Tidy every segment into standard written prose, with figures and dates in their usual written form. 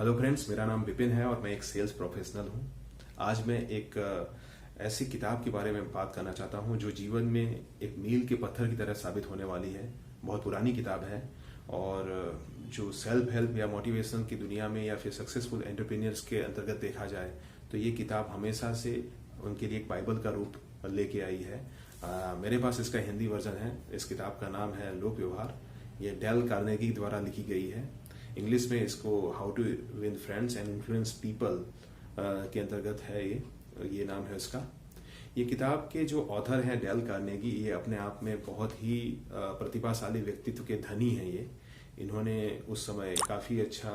Hello friends, मेरा नाम विपिन है और मैं एक सेल्स प्रोफेशनल हूं। आज मैं एक ऐसी किताब के बारे में बात करना चाहता हूं जो जीवन में एक मील के पत्थर की तरह साबित होने वाली है। बहुत पुरानी किताब है और जो सेल्फ हेल्प या मोटिवेशन की दुनिया में या फिर सक्सेसफुल एंटरप्रेन्योर्स के अंतर्गत देखा जाए तो ये किताब हमेशा से उनके लिए एक बाइबल का रूप लेके आई है। मेरे पास इसका हिंदी वर्जन है। इस किताब का नाम है लोक व्यवहार। ये डेल कार्नेगी द्वारा लिखी गई है। इंग्लिश में इसको how to win friends and influence people के अंतर्गत है। ये नाम है इसका। ये किताब के जो ऑथर हैं डेल कार्नेगी, ये अपने आप में बहुत ही प्रतिभाशाली व्यक्तित्व के धनी हैं। इन्होंने उस समय काफ़ी अच्छा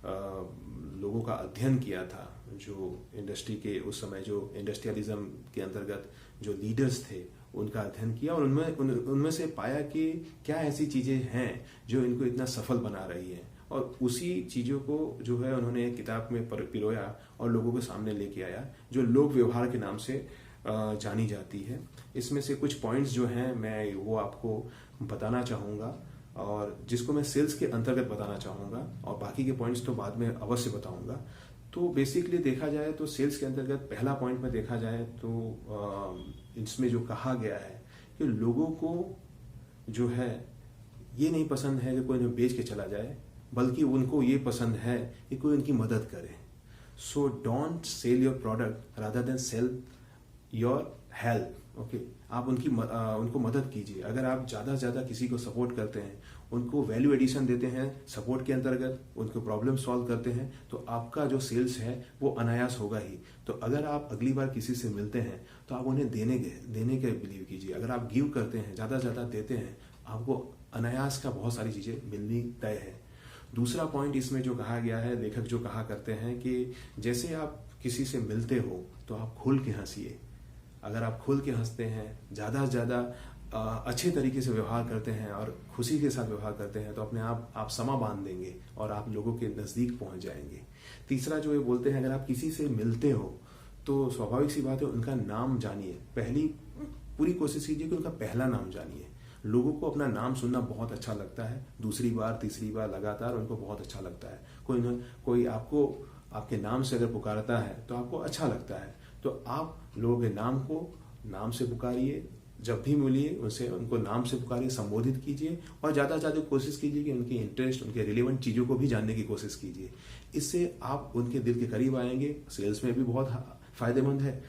लोगों का अध्ययन किया था, जो इंडस्ट्री के उस समय जो इंडस्ट्रियलिज्म के अंतर्गत जो लीडर्स थे उनका अध्ययन किया और उनमें से पाया कि क्या ऐसी चीज़ें हैं जो इनको इतना सफल बना रही हैं, और उसी चीज़ों को जो है उन्होंने एक किताब में पिरोया और लोगों के सामने लेके आया, जो लोक व्यवहार के नाम से जानी जाती है। इसमें से कुछ पॉइंट्स जो हैं मैं वो आपको बताना चाहूँगा और जिसको मैं सेल्स के अंतर्गत बताना चाहूँगा, और बाकी के पॉइंट्स तो बाद में अवश्य बताऊँगा। तो बेसिकली देखा जाए तो सेल्स के अंतर्गत पहला पॉइंट में देखा जाए तो इसमें जो कहा गया है कि लोगों को जो है ये नहीं पसंद है कि कोई उन्हें बेच के चला जाए, बल्कि उनको ये पसंद है कि कोई उनकी मदद करे। So don't sell your product rather than sell your help. Okay, आप उनको मदद कीजिए। अगर आप ज़्यादा से ज़्यादा किसी को सपोर्ट करते हैं, उनको वैल्यू एडिशन देते हैं सपोर्ट के अंतर्गत, उनको प्रॉब्लम सॉल्व करते हैं, तो आपका जो सेल्स है वो अनायास होगा ही। तो अगर आप अगली बार किसी से मिलते हैं तो आप उन्हें देने के बिलीव कीजिए। अगर आप गिव करते हैं, ज़्यादा से ज़्यादा देते हैं, आपको अनायास का बहुत सारी चीज़ें मिलनी तय है। दूसरा पॉइंट इसमें जो कहा गया है, लेखक जो कहा करते हैं कि जैसे आप किसी से मिलते हो तो आप खुल के हंसिए। अगर आप खुल के हंसते हैं, ज़्यादा से ज़्यादा अच्छे तरीके से व्यवहार करते हैं और खुशी के साथ व्यवहार करते हैं, तो अपने आप समा बांध देंगे और आप लोगों के नज़दीक पहुंच जाएंगे। तीसरा जो ये बोलते हैं, अगर आप किसी से मिलते हो तो स्वाभाविक सी बात है उनका नाम जानिए। पहली पूरी कोशिश कीजिए कि उनका पहला नाम जानिए। लोगों को अपना नाम सुनना बहुत अच्छा लगता है। दूसरी बार तीसरी बार लगातार उनको बहुत अच्छा लगता है। कोई आपको आपके नाम से अगर पुकारता है तो आपको अच्छा लगता है। तो आप लोगों के नाम को नाम से पुकारिए। जब भी मिलिए उनसे उनको नाम से पुकारिए, संबोधित कीजिए और ज़्यादा से ज़्यादा कोशिश कीजिए कि उनके इंटरेस्ट, उनके रिलेवेंट चीज़ों को भी जानने की कोशिश कीजिए। इससे आप उनके दिल के करीब आएंगे। सेल्स में भी बहुत फायदेमंद है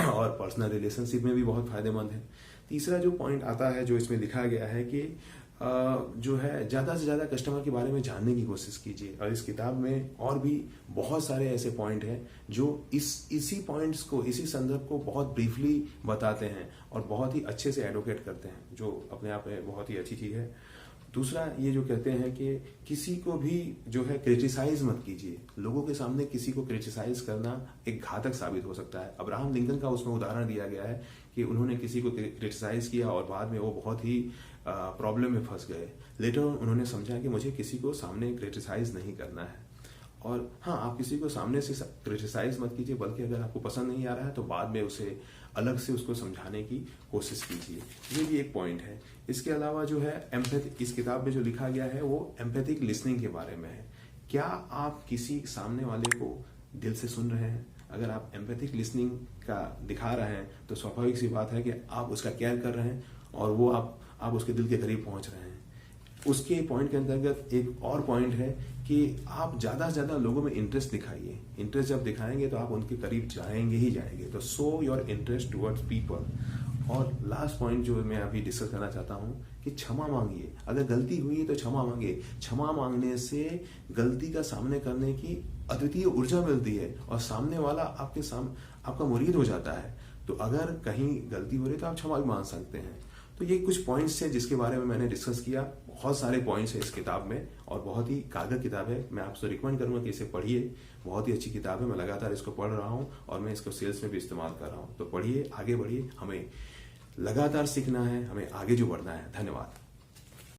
और पर्सनल रिलेशनशिप में भी बहुत फायदेमंद है। तीसरा जो पॉइंट आता है, जो इसमें लिखा गया है कि जो है ज़्यादा से ज़्यादा कस्टमर के बारे में जानने की कोशिश कीजिए। और इस किताब में और भी बहुत सारे ऐसे पॉइंट हैं जो इसी पॉइंट्स को, इसी संदर्भ को बहुत ब्रीफली बताते हैं और बहुत ही अच्छे से एडवोकेट करते हैं, जो अपने आप में बहुत ही अच्छी चीज़ है। दूसरा ये जो कहते हैं कि किसी को भी जो है क्रिटिसाइज मत कीजिए। लोगों के सामने किसी को क्रिटिसाइज करना एक घातक साबित हो सकता है। अब्राहम लिंकन का उसमें उदाहरण दिया गया है कि उन्होंने किसी को क्रिटिसाइज किया और बाद में वो बहुत ही प्रॉब्लम में फंस गए। लेटर उन्होंने समझा कि मुझे किसी को सामने क्रिटिसाइज नहीं करना है। और हाँ, आप किसी को सामने से क्रिटिसाइज मत कीजिए, बल्कि अगर आपको पसंद नहीं आ रहा है तो बाद में उसे अलग से उसको समझाने की कोशिश कीजिए। ये भी एक पॉइंट है। इसके अलावा जो है एम्पैथी, इस किताब में जो लिखा गया है वो एम्पैथिक लिसनिंग के बारे में है। क्या आप किसी सामने वाले को दिल से सुन रहे हैं? अगर आप एम्पैथिक लिसनिंग का दिखा रहे हैं तो स्वाभाविक सी बात है कि आप उसका केयर कर रहे हैं और वो आप उसके दिल के करीब पहुंच रहे हैं। उसके पॉइंट के अंतर्गत एक और पॉइंट है कि आप ज़्यादा से ज़्यादा लोगों में इंटरेस्ट दिखाइए। इंटरेस्ट जब दिखाएंगे तो आप उनके करीब जाएंगे ही जाएंगे। तो show your interest towards people. और लास्ट पॉइंट जो मैं अभी डिस्कस करना चाहता हूँ कि क्षमा मांगिए। अगर गलती हुई है तो क्षमा मांगिए। क्षमा मांगने से गलती का सामने करने की अद्वितीय ऊर्जा मिलती है और सामने वाला आपका मुरीद हो जाता है। तो अगर कहीं गलती हो रही है तो आप क्षमा भी मांग सकते हैं। तो ये कुछ पॉइंट्स है जिसके बारे में मैंने डिस्कस किया। बहुत सारे पॉइंट्स है इस किताब में और बहुत ही कारगर किताब है। मैं आपसे रिकमेंड करूंगा कि इसे पढ़िए। बहुत ही अच्छी किताब है। मैं लगातार इसको पढ़ रहा हूं और मैं इसको सेल्स में भी इस्तेमाल कर रहा हूं। तो पढ़िए, आगे बढ़िए। हमें लगातार सीखना है, हमें आगे जो बढ़ना है। धन्यवाद।